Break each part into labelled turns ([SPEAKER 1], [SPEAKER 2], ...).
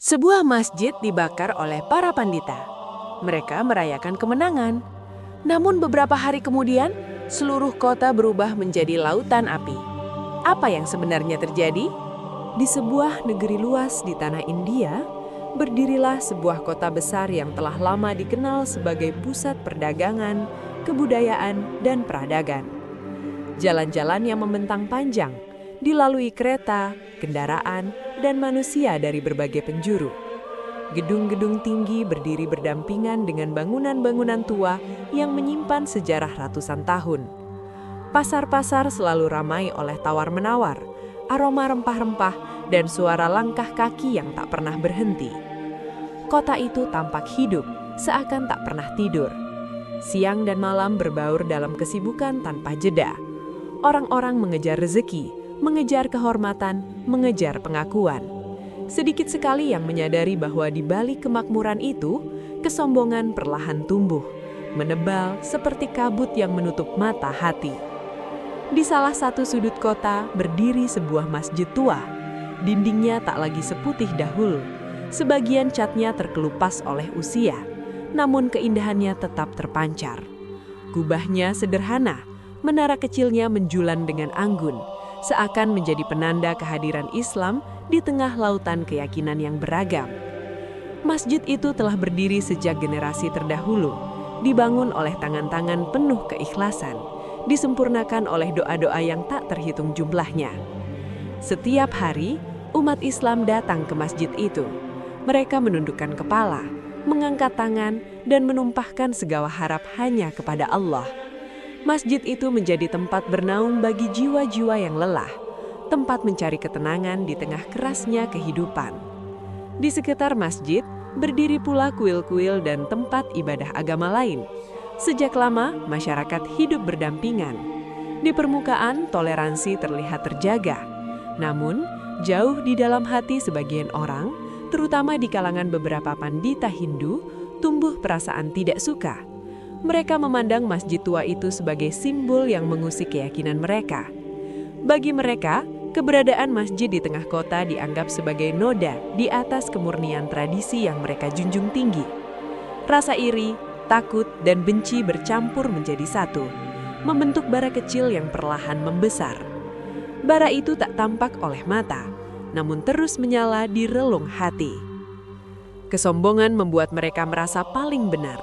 [SPEAKER 1] Sebuah masjid dibakar oleh para pandita. Mereka merayakan kemenangan. Namun beberapa hari kemudian, seluruh kota berubah menjadi lautan api. Apa yang sebenarnya terjadi? Di sebuah negeri luas di tanah India, berdirilah sebuah kota besar yang telah lama dikenal sebagai pusat perdagangan, kebudayaan, dan peradaban. Jalan-jalan yang membentang panjang, dilalui kereta, kendaraan, dan manusia dari berbagai penjuru. Gedung-gedung tinggi berdiri berdampingan dengan bangunan-bangunan tua yang menyimpan sejarah ratusan tahun. Pasar-pasar selalu ramai oleh tawar-menawar, aroma rempah-rempah, dan suara langkah kaki yang tak pernah berhenti. Kota itu tampak hidup, seakan tak pernah tidur. Siang dan malam berbaur dalam kesibukan tanpa jeda. Orang-orang mengejar rezeki, mengejar kehormatan, mengejar pengakuan. Sedikit sekali yang menyadari bahwa di balik kemakmuran itu, kesombongan perlahan tumbuh, menebal seperti kabut yang menutup mata hati. Di salah satu sudut kota berdiri sebuah masjid tua. Dindingnya tak lagi seputih dahulu. Sebagian catnya terkelupas oleh usia, namun keindahannya tetap terpancar. Gubahnya sederhana, menara kecilnya menjulang dengan anggun, seakan menjadi penanda kehadiran Islam di tengah lautan keyakinan yang beragam. Masjid itu telah berdiri sejak generasi terdahulu, dibangun oleh tangan-tangan penuh keikhlasan, disempurnakan oleh doa-doa yang tak terhitung jumlahnya. Setiap hari, umat Islam datang ke masjid itu. Mereka menundukkan kepala, mengangkat tangan, dan menumpahkan segala harap hanya kepada Allah. Masjid itu menjadi tempat bernaung bagi jiwa-jiwa yang lelah, tempat mencari ketenangan di tengah kerasnya kehidupan. Di sekitar masjid, berdiri pula kuil-kuil dan tempat ibadah agama lain. Sejak lama, masyarakat hidup berdampingan. Di permukaan, toleransi terlihat terjaga. Namun, jauh di dalam hati sebagian orang, terutama di kalangan beberapa pandita Hindu, tumbuh perasaan tidak suka. Mereka memandang masjid tua itu sebagai simbol yang mengusik keyakinan mereka. Bagi mereka, keberadaan masjid di tengah kota dianggap sebagai noda di atas kemurnian tradisi yang mereka junjung tinggi. Rasa iri, takut, dan benci bercampur menjadi satu, membentuk bara kecil yang perlahan membesar. Bara itu tak tampak oleh mata, namun terus menyala di relung hati. Kesombongan membuat mereka merasa paling benar.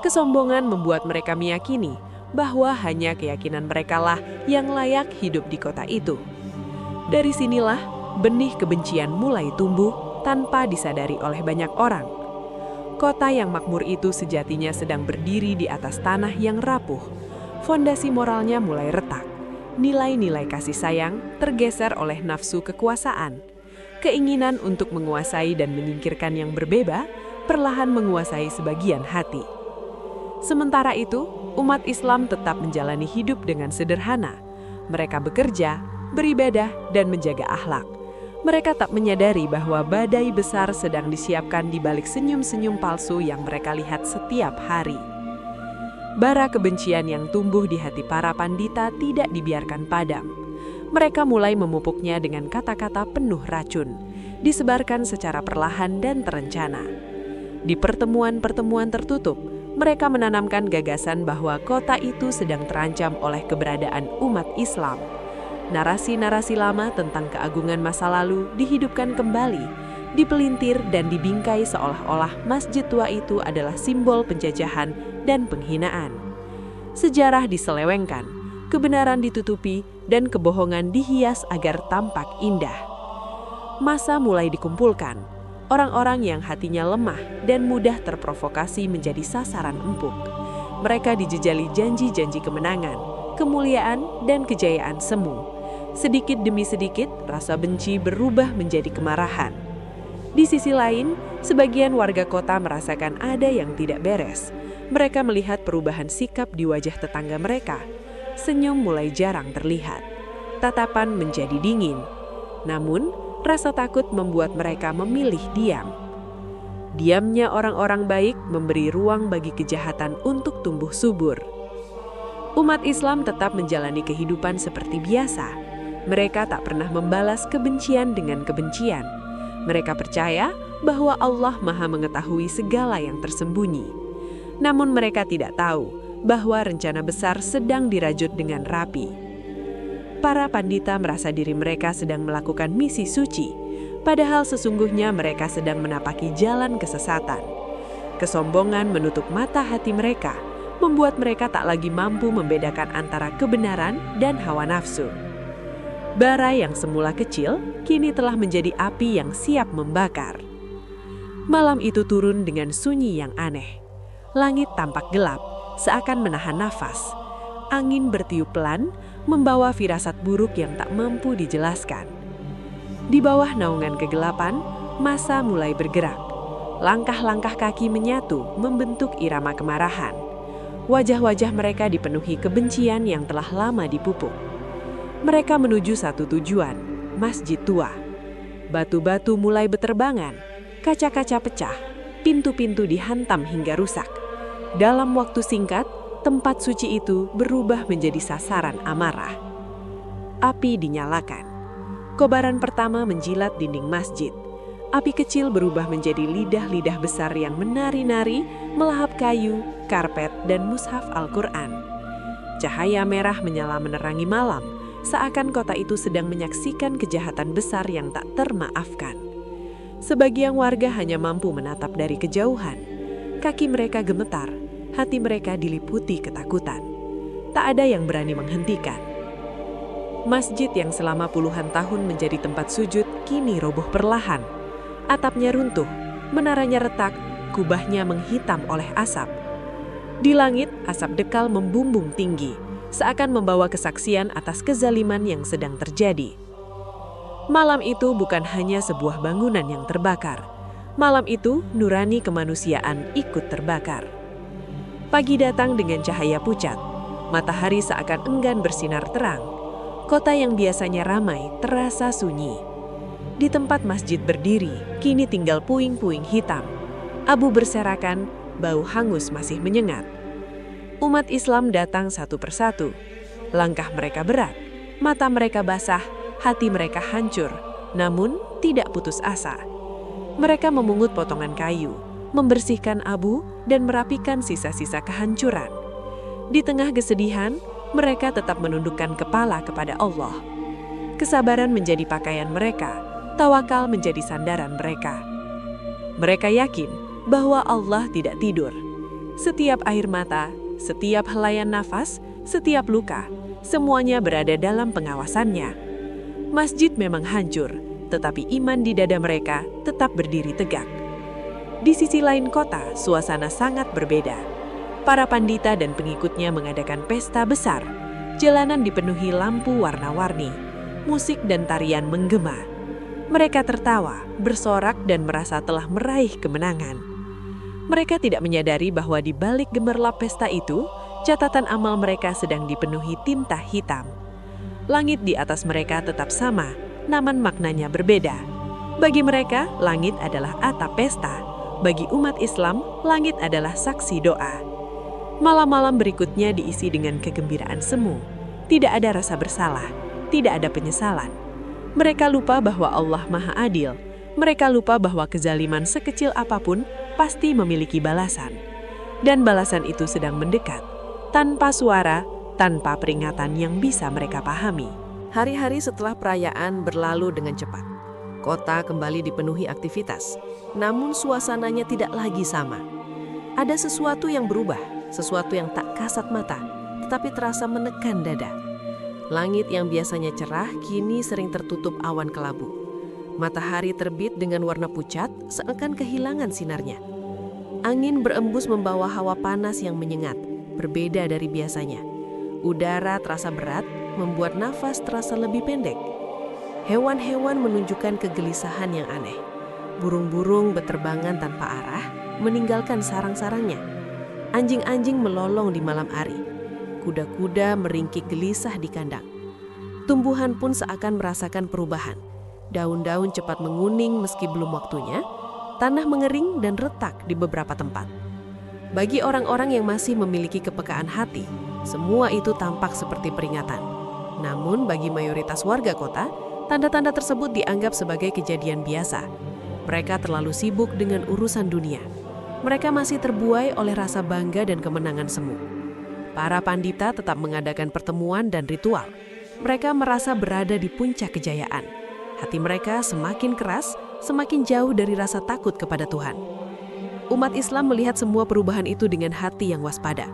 [SPEAKER 1] Kesombongan membuat mereka meyakini bahwa hanya keyakinan merekalah yang layak hidup di kota itu. Dari sinilah benih kebencian mulai tumbuh tanpa disadari oleh banyak orang. Kota yang makmur itu sejatinya sedang berdiri di atas tanah yang rapuh. Fondasi moralnya mulai retak. Nilai-nilai kasih sayang tergeser oleh nafsu kekuasaan. Keinginan untuk menguasai dan menyingkirkan yang berbeda perlahan menguasai sebagian hati. Sementara itu, umat Islam tetap menjalani hidup dengan sederhana. Mereka bekerja, beribadah, dan menjaga akhlak. Mereka tak menyadari bahwa badai besar sedang disiapkan di balik senyum-senyum palsu yang mereka lihat setiap hari. Bara kebencian yang tumbuh di hati para pandita tidak dibiarkan padam. Mereka mulai memupuknya dengan kata-kata penuh racun, disebarkan secara perlahan dan terencana. Di pertemuan-pertemuan tertutup, mereka menanamkan gagasan bahwa kota itu sedang terancam oleh keberadaan umat Islam. Narasi-narasi lama tentang keagungan masa lalu dihidupkan kembali, dipelintir dan dibingkai seolah-olah masjid tua itu adalah simbol penjajahan dan penghinaan. Sejarah diselewengkan, kebenaran ditutupi, dan kebohongan dihias agar tampak indah. Massa mulai dikumpulkan. Orang-orang yang hatinya lemah dan mudah terprovokasi menjadi sasaran empuk. Mereka dijejali janji-janji kemenangan, kemuliaan, dan kejayaan semu. Sedikit demi sedikit, rasa benci berubah menjadi kemarahan. Di sisi lain, sebagian warga kota merasakan ada yang tidak beres. Mereka melihat perubahan sikap di wajah tetangga mereka. Senyum mulai jarang terlihat. Tatapan menjadi dingin. Namun, rasa takut membuat mereka memilih diam. Diamnya orang-orang baik memberi ruang bagi kejahatan untuk tumbuh subur. Umat Islam tetap menjalani kehidupan seperti biasa. Mereka tak pernah membalas kebencian dengan kebencian. Mereka percaya bahwa Allah Maha mengetahui segala yang tersembunyi. Namun mereka tidak tahu bahwa rencana besar sedang dirajut dengan rapi. Para pandita merasa diri mereka sedang melakukan misi suci, padahal sesungguhnya mereka sedang menapaki jalan kesesatan. Kesombongan menutup mata hati mereka, membuat mereka tak lagi mampu membedakan antara kebenaran dan hawa nafsu. Bara yang semula kecil, kini telah menjadi api yang siap membakar. Malam itu turun dengan sunyi yang aneh. Langit tampak gelap, seakan menahan nafas. Angin bertiup pelan, membawa firasat buruk yang tak mampu dijelaskan. Di bawah naungan kegelapan, massa mulai bergerak. Langkah-langkah kaki menyatu, membentuk irama kemarahan. Wajah-wajah mereka dipenuhi kebencian yang telah lama dipupuk. Mereka menuju satu tujuan, masjid tua. Batu-batu mulai beterbangan, kaca-kaca pecah, pintu-pintu dihantam hingga rusak. Dalam waktu singkat, tempat suci itu berubah menjadi sasaran amarah. Api dinyalakan. Kobaran pertama menjilat dinding masjid. Api kecil berubah menjadi lidah-lidah besar yang menari-nari, melahap kayu, karpet, dan mushaf Al-Quran. Cahaya merah menyala menerangi malam, seakan kota itu sedang menyaksikan kejahatan besar yang tak termaafkan. Sebagian warga hanya mampu menatap dari kejauhan. Kaki mereka gemetar, hati mereka diliputi ketakutan. Tak ada yang berani menghentikan. Masjid yang selama puluhan tahun menjadi tempat sujud kini roboh perlahan. Atapnya runtuh, menaranya retak, kubahnya menghitam oleh asap. Di langit, asap dekal membumbung tinggi, seakan membawa kesaksian atas kezaliman yang sedang terjadi. Malam itu bukan hanya sebuah bangunan yang terbakar. Malam itu, nurani kemanusiaan ikut terbakar. Pagi datang dengan cahaya pucat. Matahari seakan enggan bersinar terang. Kota yang biasanya ramai terasa sunyi. Di tempat masjid berdiri, kini tinggal puing-puing hitam. Abu berserakan, bau hangus masih menyengat. Umat Islam datang satu persatu. Langkah mereka berat, mata mereka basah, hati mereka hancur, namun tidak putus asa. Mereka memungut potongan kayu, membersihkan abu, dan merapikan sisa-sisa kehancuran. Di tengah kesedihan, mereka tetap menundukkan kepala kepada Allah. Kesabaran menjadi pakaian mereka, tawakal menjadi sandaran mereka. Mereka yakin bahwa Allah tidak tidur. Setiap air mata, setiap helayan nafas, setiap luka, semuanya berada dalam pengawasannya. Masjid memang hancur, tetapi iman di dada mereka tetap berdiri tegak. Di sisi lain kota, suasana sangat berbeda. Para pandita dan pengikutnya mengadakan pesta besar. Jalanan dipenuhi lampu warna-warni. Musik dan tarian menggema. Mereka tertawa, bersorak, dan merasa telah meraih kemenangan. Mereka tidak menyadari bahwa di balik gemerlap pesta itu, catatan amal mereka sedang dipenuhi tinta hitam. Langit di atas mereka tetap sama, namun maknanya berbeda. Bagi mereka, langit adalah atap pesta. Bagi umat Islam, langit adalah saksi doa. Malam-malam berikutnya diisi dengan kegembiraan semu. Tidak ada rasa bersalah, tidak ada penyesalan. Mereka lupa bahwa Allah Maha Adil. Mereka lupa bahwa kezaliman sekecil apapun pasti memiliki balasan. Dan balasan itu sedang mendekat, tanpa suara, tanpa peringatan yang bisa mereka pahami. Hari-hari setelah perayaan berlalu dengan cepat. Kota kembali dipenuhi aktivitas, namun suasananya tidak lagi sama. Ada sesuatu yang berubah, sesuatu yang tak kasat mata, tetapi terasa menekan dada. Langit yang biasanya cerah kini sering tertutup awan kelabu. Matahari terbit dengan warna pucat seakan kehilangan sinarnya. Angin berembus membawa hawa panas yang menyengat, berbeda dari biasanya. Udara terasa berat, membuat nafas terasa lebih pendek. Hewan-hewan menunjukkan kegelisahan yang aneh. Burung-burung beterbangan tanpa arah, meninggalkan sarang-sarangnya. Anjing-anjing melolong di malam hari. Kuda-kuda meringkik gelisah di kandang. Tumbuhan pun seakan merasakan perubahan. Daun-daun cepat menguning meski belum waktunya. Tanah mengering dan retak di beberapa tempat. Bagi orang-orang yang masih memiliki kepekaan hati, semua itu tampak seperti peringatan. Namun bagi mayoritas warga kota, tanda-tanda tersebut dianggap sebagai kejadian biasa. Mereka terlalu sibuk dengan urusan dunia. Mereka masih terbuai oleh rasa bangga dan kemenangan semu. Para pandita tetap mengadakan pertemuan dan ritual. Mereka merasa berada di puncak kejayaan. Hati mereka semakin keras, semakin jauh dari rasa takut kepada Tuhan. Umat Islam melihat semua perubahan itu dengan hati yang waspada.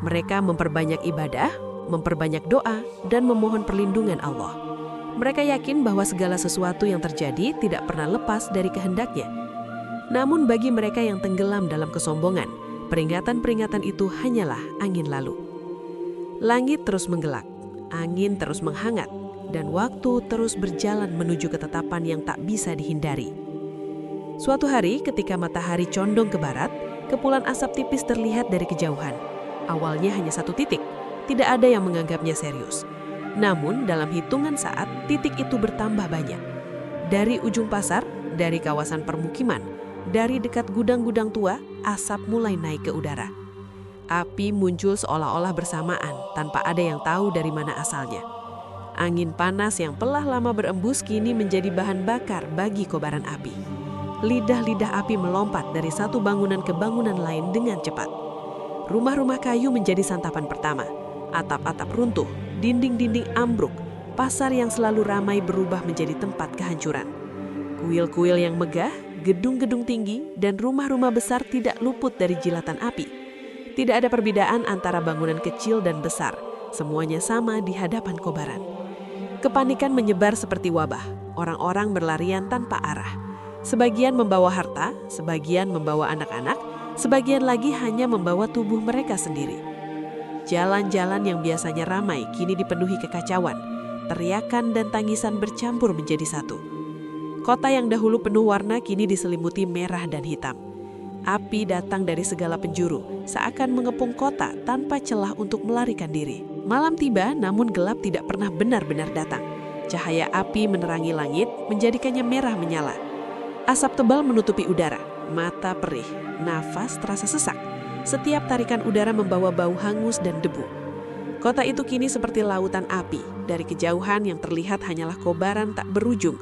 [SPEAKER 1] Mereka memperbanyak ibadah, memperbanyak doa, dan memohon perlindungan Allah. Mereka yakin bahwa segala sesuatu yang terjadi tidak pernah lepas dari kehendaknya. Namun bagi mereka yang tenggelam dalam kesombongan, peringatan-peringatan itu hanyalah angin lalu. Langit terus menggelap, angin terus menghangat, dan waktu terus berjalan menuju ketetapan yang tak bisa dihindari. Suatu hari ketika matahari condong ke barat, kepulan asap tipis terlihat dari kejauhan. Awalnya hanya satu titik, tidak ada yang menganggapnya serius. Namun dalam hitungan saat, titik itu bertambah banyak. Dari ujung pasar, dari kawasan permukiman, dari dekat gudang-gudang tua, asap mulai naik ke udara. Api muncul seolah-olah bersamaan, tanpa ada yang tahu dari mana asalnya. Angin panas yang telah lama berembus kini menjadi bahan bakar bagi kobaran api. Lidah-lidah api melompat dari satu bangunan ke bangunan lain dengan cepat. Rumah-rumah kayu menjadi santapan pertama. Atap-atap runtuh, dinding-dinding ambruk, pasar yang selalu ramai berubah menjadi tempat kehancuran. Kuil-kuil yang megah, gedung-gedung tinggi, dan rumah-rumah besar tidak luput dari jilatan api. Tidak ada perbedaan antara bangunan kecil dan besar, semuanya sama di hadapan kobaran. Kepanikan menyebar seperti wabah, orang-orang berlarian tanpa arah. Sebagian membawa harta, sebagian membawa anak-anak, sebagian lagi hanya membawa tubuh mereka sendiri. Jalan-jalan yang biasanya ramai kini dipenuhi kekacauan. Teriakan dan tangisan bercampur menjadi satu. Kota yang dahulu penuh warna kini diselimuti merah dan hitam. Api datang dari segala penjuru, seakan mengepung kota tanpa celah untuk melarikan diri. Malam tiba, namun gelap tidak pernah benar-benar datang. Cahaya api menerangi langit, menjadikannya merah menyala. Asap tebal menutupi udara, mata perih, nafas terasa sesak. Setiap tarikan udara membawa bau hangus dan debu. Kota itu kini seperti lautan api. Dari kejauhan yang terlihat hanyalah kobaran tak berujung.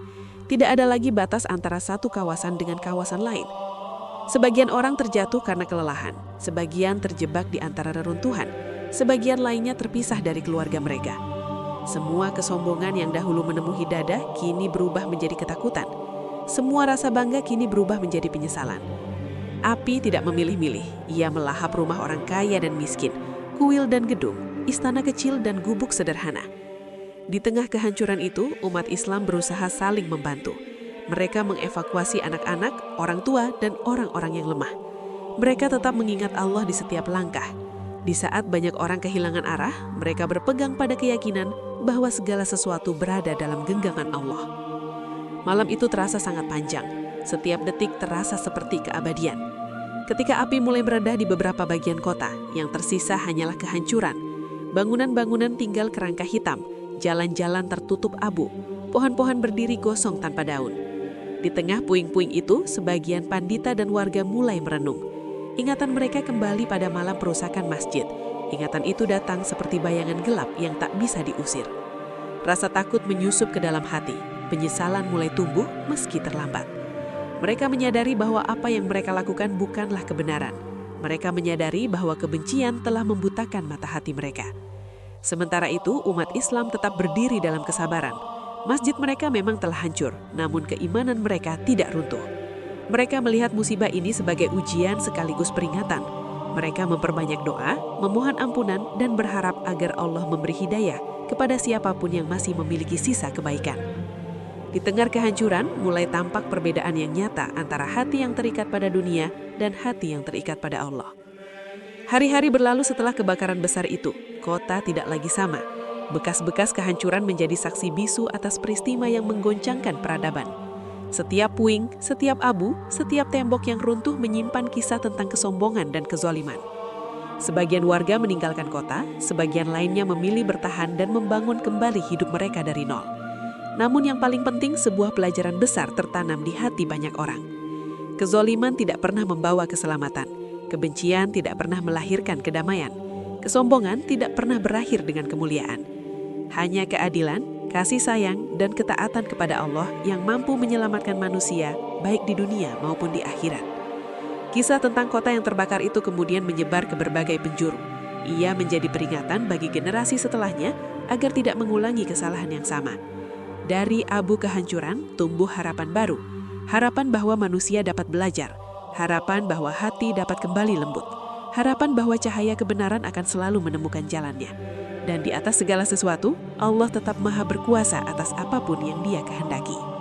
[SPEAKER 1] Tidak ada lagi batas antara satu kawasan dengan kawasan lain. Sebagian orang terjatuh karena kelelahan. Sebagian terjebak di antara reruntuhan. Sebagian lainnya terpisah dari keluarga mereka. Semua kesombongan yang dahulu menemui dada kini berubah menjadi ketakutan. Semua rasa bangga kini berubah menjadi penyesalan. Api tidak memilih-milih, ia melahap rumah orang kaya dan miskin, kuil dan gedung, istana kecil dan gubuk sederhana. Di tengah kehancuran itu, umat Islam berusaha saling membantu. Mereka mengevakuasi anak-anak, orang tua, dan orang-orang yang lemah. Mereka tetap mengingat Allah di setiap langkah. Di saat banyak orang kehilangan arah, mereka berpegang pada keyakinan bahwa segala sesuatu berada dalam genggaman Allah. Malam itu terasa sangat panjang. Setiap detik terasa seperti keabadian. Ketika api mulai meredah di beberapa bagian kota, yang tersisa hanyalah kehancuran. Bangunan-bangunan tinggal kerangka hitam, jalan-jalan tertutup abu, pohon-pohon berdiri gosong tanpa daun. Di tengah puing-puing itu, sebagian pandita dan warga mulai merenung. Ingatan mereka kembali pada malam perusakan masjid. Ingatan itu datang seperti bayangan gelap yang tak bisa diusir. Rasa takut menyusup ke dalam hati, penyesalan mulai tumbuh meski terlambat. Mereka menyadari bahwa apa yang mereka lakukan bukanlah kebenaran. Mereka menyadari bahwa kebencian telah membutakan mata hati mereka. Sementara itu, umat Islam tetap berdiri dalam kesabaran. Masjid mereka memang telah hancur, namun keimanan mereka tidak runtuh. Mereka melihat musibah ini sebagai ujian sekaligus peringatan. Mereka memperbanyak doa, memohon ampunan, dan berharap agar Allah memberi hidayah kepada siapapun yang masih memiliki sisa kebaikan. Di tengah kehancuran, mulai tampak perbedaan yang nyata antara hati yang terikat pada dunia dan hati yang terikat pada Allah. Hari-hari berlalu setelah kebakaran besar itu, kota tidak lagi sama. Bekas-bekas kehancuran menjadi saksi bisu atas peristiwa yang menggoncangkan peradaban. Setiap puing, setiap abu, setiap tembok yang runtuh menyimpan kisah tentang kesombongan dan kezaliman. Sebagian warga meninggalkan kota, sebagian lainnya memilih bertahan dan membangun kembali hidup mereka dari nol. Namun yang paling penting, sebuah pelajaran besar tertanam di hati banyak orang. Kezaliman tidak pernah membawa keselamatan. Kebencian tidak pernah melahirkan kedamaian. Kesombongan tidak pernah berakhir dengan kemuliaan. Hanya keadilan,
[SPEAKER 2] kasih sayang dan ketaatan kepada Allah yang mampu menyelamatkan manusia baik di dunia maupun di akhirat. Kisah tentang kota yang terbakar itu kemudian menyebar ke berbagai penjuru. Ia menjadi peringatan bagi generasi setelahnya agar tidak mengulangi kesalahan yang sama. Dari abu kehancuran tumbuh harapan baru, harapan bahwa manusia dapat belajar, harapan bahwa hati dapat kembali lembut, harapan bahwa cahaya kebenaran akan selalu menemukan jalannya. Dan di atas segala sesuatu, Allah tetap maha berkuasa atas apapun yang Dia kehendaki.